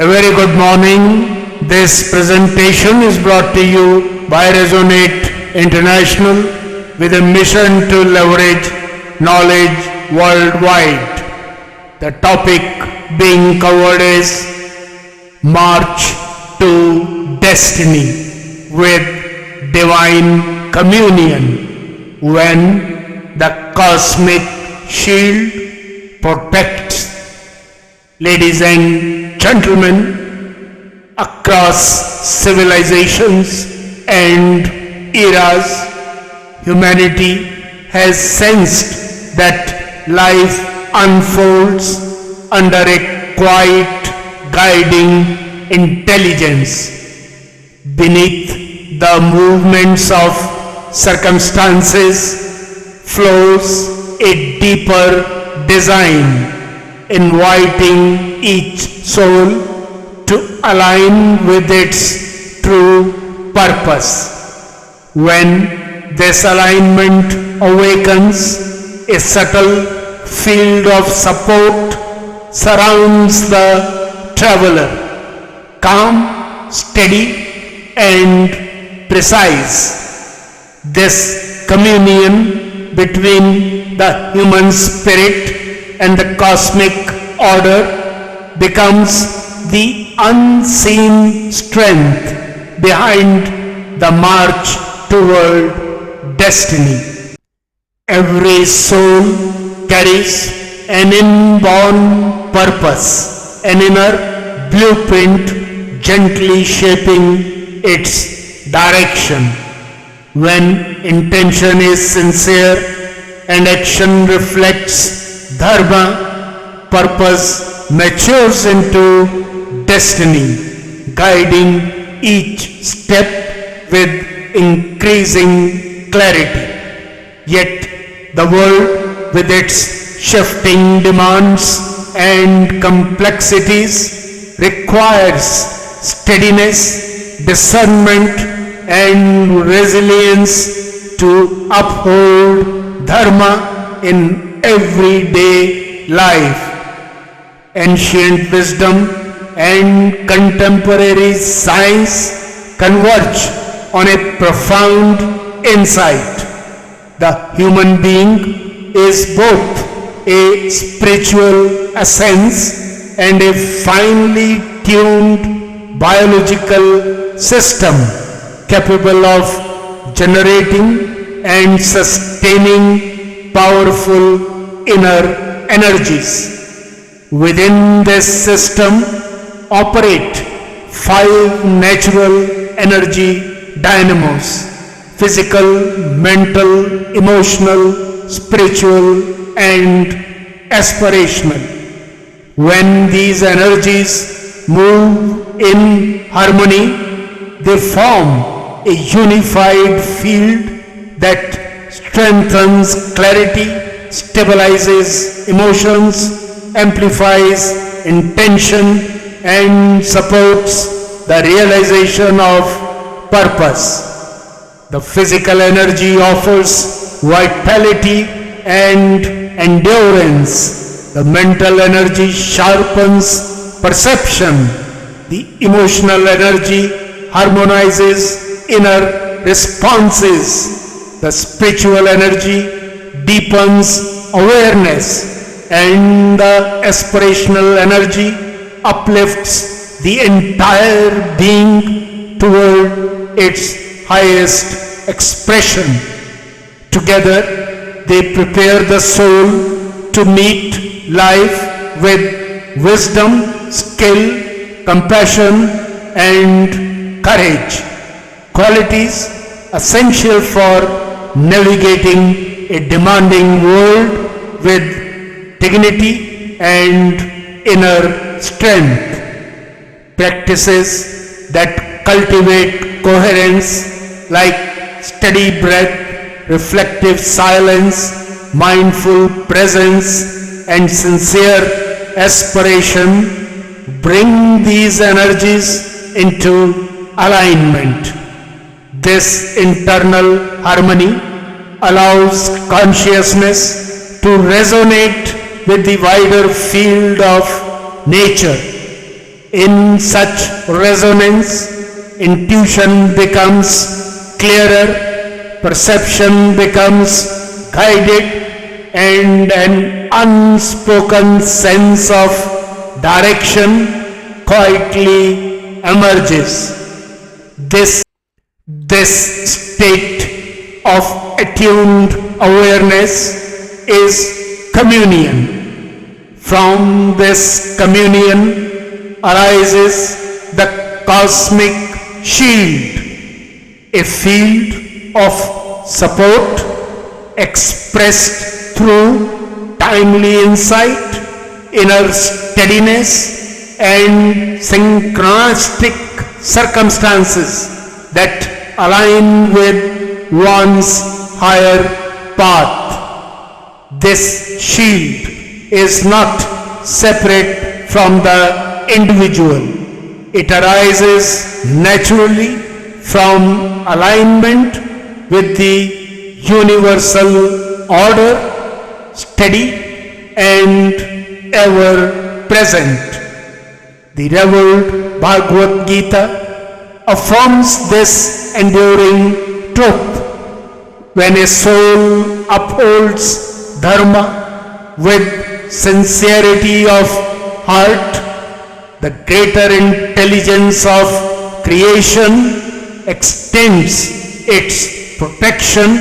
A very good morning. This presentation is brought to you by Resonate International with a mission to leverage knowledge worldwide. The topic being covered is March to Destiny with Divine Communion, when the cosmic shield protects. Ladies and gentlemen, across civilizations and eras, humanity has sensed that life unfolds under a quiet, guiding intelligence. Beneath the movements of circumstances flows a deeper design, inviting each soul to align with its true purpose. When this alignment awakens, a subtle field of support surrounds the traveler, calm, steady, and precise. This communion between the human spirit and the cosmic order becomes the unseen strength behind the march toward destiny. Every soul carries an inborn purpose, an inner blueprint gently shaping its direction. When intention is sincere and action reflects Dharma, purpose matures into destiny, guiding each step with increasing clarity. Yet the world, with its shifting demands and complexities, requires steadiness, discernment, and resilience to uphold Dharma in everyday life. Ancient wisdom and contemporary science converge on a profound insight. The human being is both a spiritual essence and a finely tuned biological system capable of generating and sustaining powerful inner energies. Within this system operate 5 natural energy dynamos: physical, mental, emotional, spiritual, and aspirational. When these energies move in harmony, they form a unified field that strengthens clarity, stabilizes emotions, amplifies intention, and supports the realization of purpose. The physical energy offers vitality and endurance. The mental energy sharpens perception. The emotional energy harmonizes inner responses. The spiritual energy deepens awareness, and the aspirational energy uplifts the entire being toward its highest expression. Together, they prepare the soul to meet life with wisdom, skill, compassion, and courage, qualities essential for navigating a demanding world with dignity and inner strength. Practices that cultivate coherence, like steady breath, reflective silence, mindful presence, and sincere aspiration, bring these energies into alignment. This internal harmony allows consciousness to resonate with the wider field of nature, In such resonance, intuition becomes clearer, perception becomes guided, and an unspoken sense of direction quietly emerges. This state of attuned awareness is communion. From this communion arises the cosmic shield, a field of support expressed through timely insight, inner steadiness, and synchronistic circumstances that align with one's higher path. This shield is not separate from the individual. It arises naturally from alignment with the universal order, steady and ever present. The revered Bhagavad Gita affirms this enduring truth. When a soul upholds dharma with sincerity of heart, the greater intelligence of creation extends its protection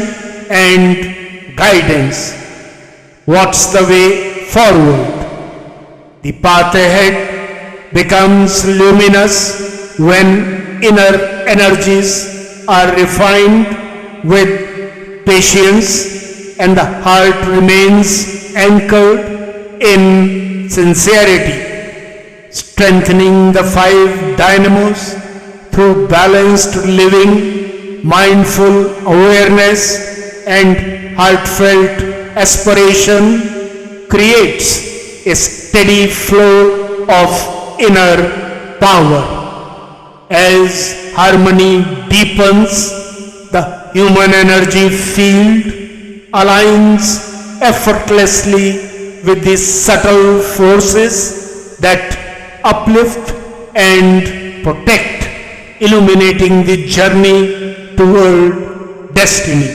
and guidance. What's the way forward? The path ahead becomes luminous when inner energies are refined with patience and the heart remains anchored in sincerity, strengthening the five dynamos through balanced living, mindful awareness, and heartfelt aspiration creates a steady flow of inner power. As harmony deepens, the human energy field aligns effortlessly with the subtle forces that uplift and protect, illuminating the journey toward destiny.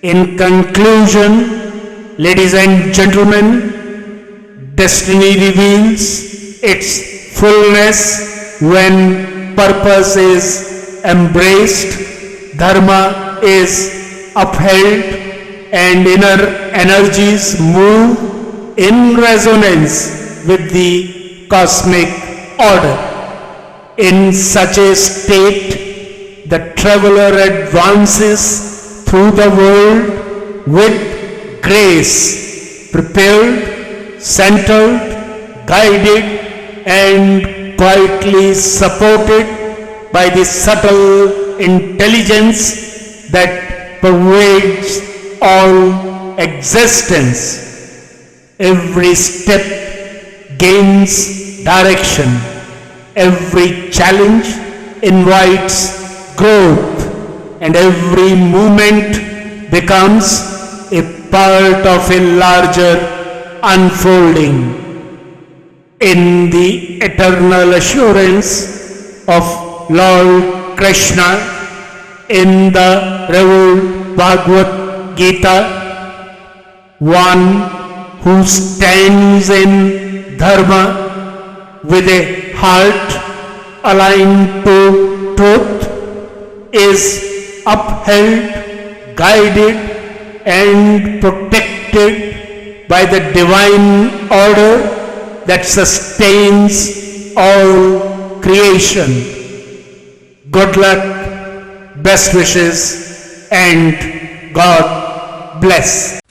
In conclusion, ladies and gentlemen, destiny reveals its fullness when purpose is embraced, dharma is upheld, and inner energies move in resonance with the cosmic order. In such a state, the traveler advances through the world with grace, prepared, centered, guided, and quietly supported by the subtle intelligence that pervades all existence. Every step gains direction. Every challenge invites growth, and every movement becomes a part of a larger unfolding. In the eternal assurance of Lord Krishna, in the revered Bhagavad Gita, one who stands in dharma with a heart aligned to truth is upheld, guided, and protected by the divine order that sustains all creation. Good luck, best wishes, and God bless.